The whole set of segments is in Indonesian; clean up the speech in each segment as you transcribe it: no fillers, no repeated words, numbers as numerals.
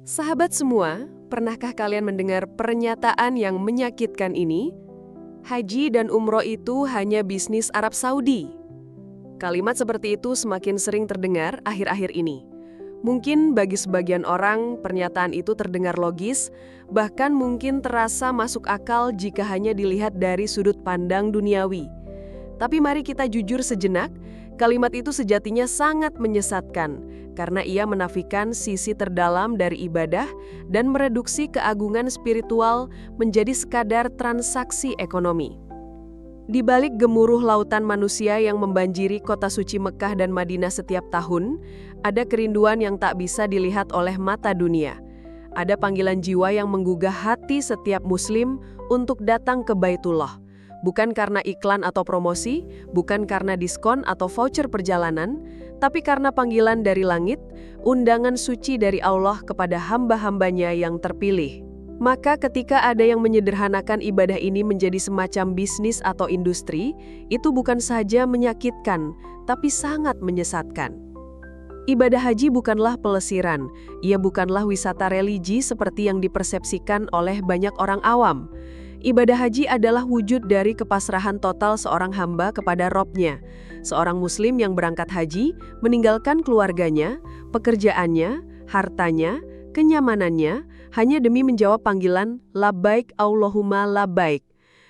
Sahabat semua, pernahkah kalian mendengar pernyataan yang menyakitkan ini? Haji dan umroh itu hanya bisnis Arab Saudi. Kalimat seperti itu semakin sering terdengar akhir-akhir ini. Mungkin bagi sebagian orang, pernyataan itu terdengar logis, bahkan mungkin terasa masuk akal jika hanya dilihat dari sudut pandang duniawi. Tapi mari kita jujur sejenak, kalimat itu sejatinya sangat menyesatkan, karena ia menafikan sisi terdalam dari ibadah dan mereduksi keagungan spiritual menjadi sekadar transaksi ekonomi. Di balik gemuruh lautan manusia yang membanjiri kota suci Mekah dan Madinah setiap tahun, ada kerinduan yang tak bisa dilihat oleh mata dunia. Ada panggilan jiwa yang menggugah hati setiap muslim untuk datang ke Baitullah. Bukan karena iklan atau promosi, bukan karena diskon atau voucher perjalanan, tapi karena panggilan dari langit, undangan suci dari Allah kepada hamba-hambanya yang terpilih. Maka ketika ada yang menyederhanakan ibadah ini menjadi semacam bisnis atau industri, itu bukan saja menyakitkan, tapi sangat menyesatkan. Ibadah haji bukanlah pelesiran, ia bukanlah wisata religi seperti yang dipersepsikan oleh banyak orang awam. Ibadah haji adalah wujud dari kepasrahan total seorang hamba kepada Robnya. Seorang muslim yang berangkat haji, meninggalkan keluarganya, pekerjaannya, hartanya, kenyamanannya, hanya demi menjawab panggilan labbaik Allahumma labbaik.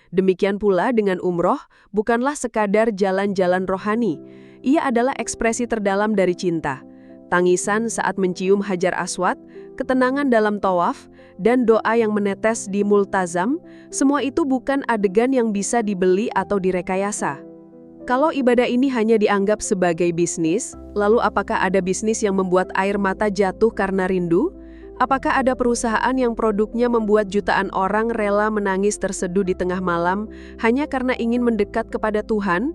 Demikian pula dengan umroh, bukanlah sekadar jalan-jalan rohani. Ia adalah ekspresi terdalam dari cinta. Tangisan saat mencium Hajar Aswad, ketenangan dalam tawaf, dan doa yang menetes di multazam, semua itu bukan adegan yang bisa dibeli atau direkayasa. Kalau ibadah ini hanya dianggap sebagai bisnis, lalu apakah ada bisnis yang membuat air mata jatuh karena rindu? Apakah ada perusahaan yang produknya membuat jutaan orang rela menangis terseduh di tengah malam hanya karena ingin mendekat kepada Tuhan?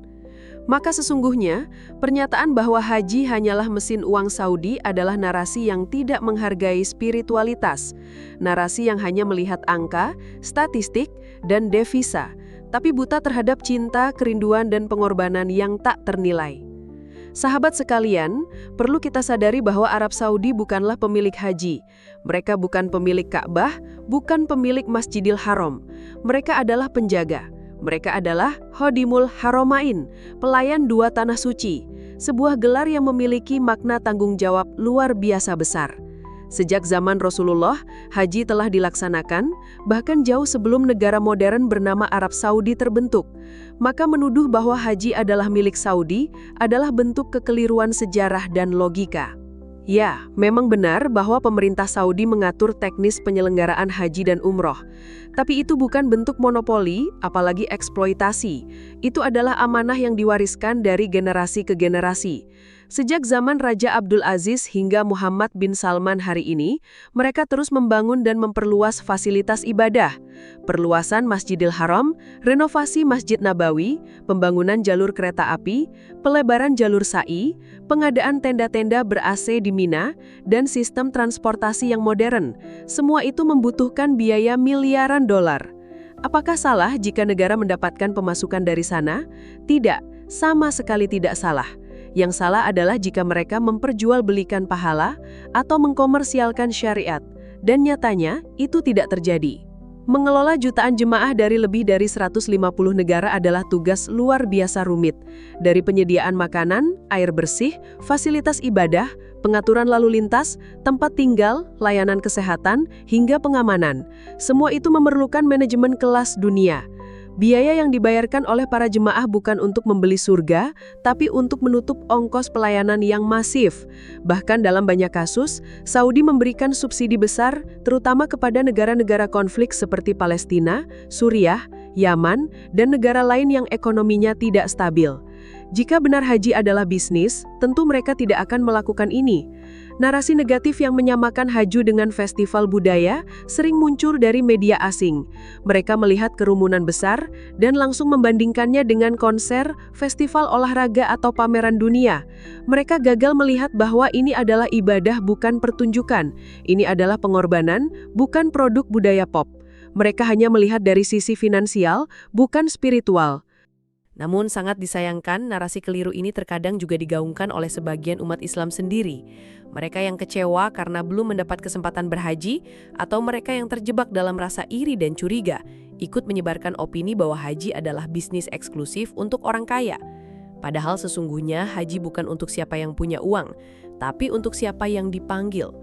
Maka sesungguhnya, pernyataan bahwa haji hanyalah mesin uang Saudi adalah narasi yang tidak menghargai spiritualitas. Narasi yang hanya melihat angka, statistik, dan devisa, tapi buta terhadap cinta, kerinduan, dan pengorbanan yang tak ternilai. Sahabat sekalian, perlu kita sadari bahwa Arab Saudi bukanlah pemilik haji. Mereka bukan pemilik Ka'bah, bukan pemilik Masjidil Haram. Mereka adalah penjaga. Mereka adalah Khodimul Haramain, pelayan dua tanah suci, sebuah gelar yang memiliki makna tanggung jawab luar biasa besar. Sejak zaman Rasulullah, haji telah dilaksanakan, bahkan jauh sebelum negara modern bernama Arab Saudi terbentuk. Maka menuduh bahwa haji adalah milik Saudi adalah bentuk kekeliruan sejarah dan logika. Ya, memang benar bahwa pemerintah Saudi mengatur teknis penyelenggaraan haji dan umroh. Tapi itu bukan bentuk monopoli, apalagi eksploitasi. Itu adalah amanah yang diwariskan dari generasi ke generasi. Sejak zaman Raja Abdul Aziz hingga Muhammad bin Salman hari ini, mereka terus membangun dan memperluas fasilitas ibadah. Perluasan Masjidil Haram, renovasi Masjid Nabawi, pembangunan jalur kereta api, pelebaran jalur sa'i, pengadaan tenda-tenda ber-AC di Mina, dan sistem transportasi yang modern. Semua itu membutuhkan biaya miliaran dolar. Apakah salah jika negara mendapatkan pemasukan dari sana? Tidak, sama sekali tidak salah. Yang salah adalah jika mereka memperjualbelikan pahala atau mengkomersialkan syariat, dan nyatanya itu tidak terjadi. Mengelola jutaan jemaah dari lebih dari 150 negara adalah tugas luar biasa rumit. Dari penyediaan makanan, air bersih, fasilitas ibadah, pengaturan lalu lintas, tempat tinggal, layanan kesehatan, hingga pengamanan. Semua itu memerlukan manajemen kelas dunia. Biaya yang dibayarkan oleh para jemaah bukan untuk membeli surga, tapi untuk menutup ongkos pelayanan yang masif. Bahkan dalam banyak kasus, Saudi memberikan subsidi besar, terutama kepada negara-negara konflik seperti Palestina, Suriah, Yaman, dan negara lain yang ekonominya tidak stabil. Jika benar haji adalah bisnis, tentu mereka tidak akan melakukan ini. Narasi negatif yang menyamakan haji dengan festival budaya sering muncul dari media asing. Mereka melihat kerumunan besar dan langsung membandingkannya dengan konser, festival olahraga atau pameran dunia. Mereka gagal melihat bahwa ini adalah ibadah bukan pertunjukan. Ini adalah pengorbanan, bukan produk budaya pop. Mereka hanya melihat dari sisi finansial, bukan spiritual. Namun sangat disayangkan, narasi keliru ini terkadang juga digaungkan oleh sebagian umat Islam sendiri. Mereka yang kecewa karena belum mendapat kesempatan berhaji, atau mereka yang terjebak dalam rasa iri dan curiga, ikut menyebarkan opini bahwa haji adalah bisnis eksklusif untuk orang kaya. Padahal sesungguhnya haji bukan untuk siapa yang punya uang, tapi untuk siapa yang dipanggil.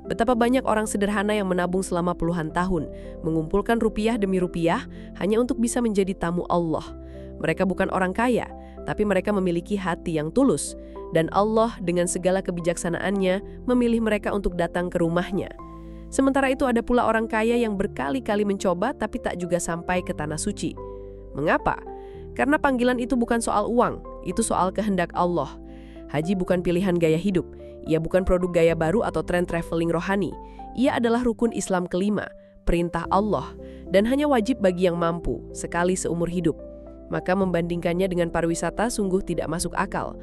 Betapa banyak orang sederhana yang menabung selama puluhan tahun, mengumpulkan rupiah demi rupiah hanya untuk bisa menjadi tamu Allah. Mereka bukan orang kaya, tapi mereka memiliki hati yang tulus. Dan Allah dengan segala kebijaksanaannya memilih mereka untuk datang ke rumahnya. Sementara itu ada pula orang kaya yang berkali-kali mencoba tapi tak juga sampai ke tanah suci. Mengapa? Karena panggilan itu bukan soal uang, itu soal kehendak Allah. Haji bukan pilihan gaya hidup, ia bukan produk gaya baru atau tren traveling rohani. Ia adalah rukun Islam kelima, perintah Allah, dan hanya wajib bagi yang mampu, sekali seumur hidup. Maka membandingkannya dengan pariwisata sungguh tidak masuk akal.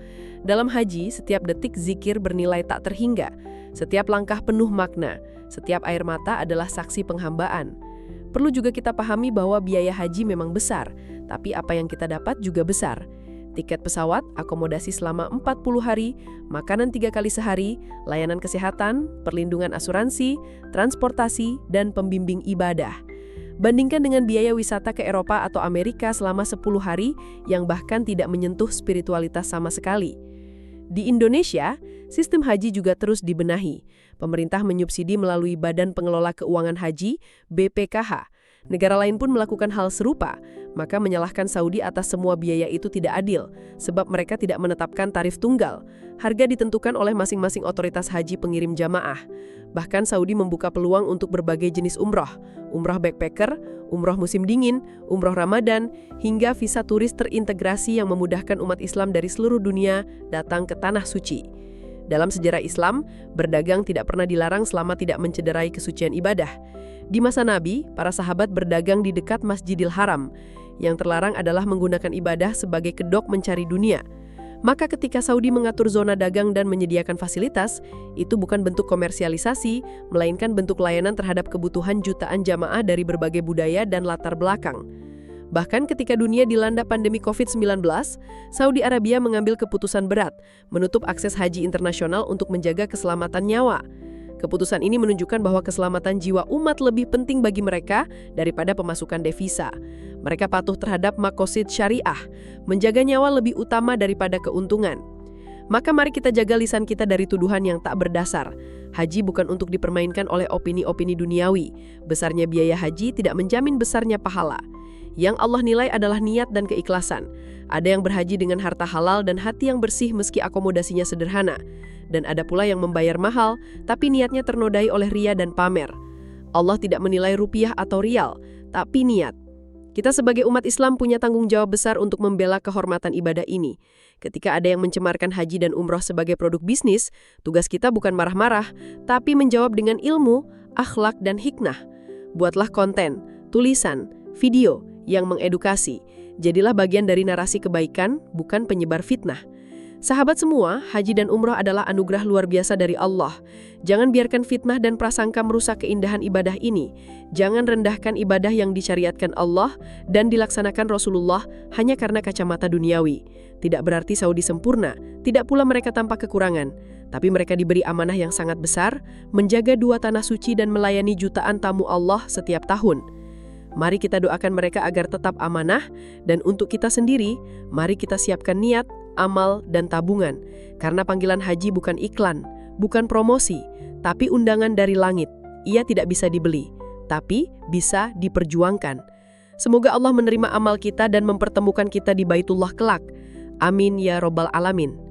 Dalam haji, setiap detik zikir bernilai tak terhingga, setiap langkah penuh makna, setiap air mata adalah saksi penghambaan. Perlu juga kita pahami bahwa biaya haji memang besar, tapi apa yang kita dapat juga besar. Tiket pesawat, akomodasi selama 40 hari, makanan 3 kali sehari, layanan kesehatan, perlindungan asuransi, transportasi, dan pembimbing ibadah. Bandingkan dengan biaya wisata ke Eropa atau Amerika selama 10 hari yang bahkan tidak menyentuh spiritualitas sama sekali. Di Indonesia, sistem haji juga terus dibenahi. Pemerintah menyubsidi melalui Badan Pengelola Keuangan Haji, BPKH. Negara lain pun melakukan hal serupa, maka menyalahkan Saudi atas semua biaya itu tidak adil, sebab mereka tidak menetapkan tarif tunggal. Harga ditentukan oleh masing-masing otoritas haji pengirim jamaah. Bahkan Saudi membuka peluang untuk berbagai jenis umroh backpacker, umroh musim dingin, umroh Ramadan, hingga visa turis terintegrasi yang memudahkan umat Islam dari seluruh dunia datang ke Tanah Suci. Dalam sejarah Islam, berdagang tidak pernah dilarang selama tidak mencederai kesucian ibadah. Di masa Nabi, para sahabat berdagang di dekat Masjidil Haram. Yang terlarang adalah menggunakan ibadah sebagai kedok mencari dunia. Maka ketika Saudi mengatur zona dagang dan menyediakan fasilitas, itu bukan bentuk komersialisasi, melainkan bentuk layanan terhadap kebutuhan jutaan jamaah dari berbagai budaya dan latar belakang. Bahkan ketika dunia dilanda pandemi COVID-19, Saudi Arabia mengambil keputusan berat, menutup akses haji internasional untuk menjaga keselamatan nyawa. Keputusan ini menunjukkan bahwa keselamatan jiwa umat lebih penting bagi mereka daripada pemasukan devisa. Mereka patuh terhadap makosid syariah, menjaga nyawa lebih utama daripada keuntungan. Maka mari kita jaga lisan kita dari tuduhan yang tak berdasar. Haji bukan untuk dipermainkan oleh opini-opini duniawi. Besarnya biaya haji tidak menjamin besarnya pahala. Yang Allah nilai adalah niat dan keikhlasan. Ada yang berhaji dengan harta halal dan hati yang bersih meski akomodasinya sederhana. Dan ada pula yang membayar mahal, tapi niatnya ternodai oleh ria dan pamer. Allah tidak menilai rupiah atau rial, tapi niat. Kita sebagai umat Islam punya tanggung jawab besar untuk membela kehormatan ibadah ini. Ketika ada yang mencemarkan haji dan umroh sebagai produk bisnis, tugas kita bukan marah-marah, tapi menjawab dengan ilmu, akhlak, dan hikmah. Buatlah konten, tulisan, video yang mengedukasi. Jadilah bagian dari narasi kebaikan, bukan penyebar fitnah. Sahabat semua, haji dan umroh adalah anugerah luar biasa dari Allah. Jangan biarkan fitnah dan prasangka merusak keindahan ibadah ini. Jangan rendahkan ibadah yang disyariatkan Allah dan dilaksanakan Rasulullah hanya karena kacamata duniawi. Tidak berarti Saudi sempurna, tidak pula mereka tanpa kekurangan. Tapi mereka diberi amanah yang sangat besar, menjaga 2 tanah suci dan melayani jutaan tamu Allah setiap tahun. Mari kita doakan mereka agar tetap amanah, dan untuk kita sendiri, mari kita siapkan niat, amal, dan tabungan. Karena panggilan haji bukan iklan, bukan promosi, tapi undangan dari langit. Ia tidak bisa dibeli, tapi bisa diperjuangkan. Semoga Allah menerima amal kita dan mempertemukan kita di Baitullah kelak. Amin ya Robbal Alamin.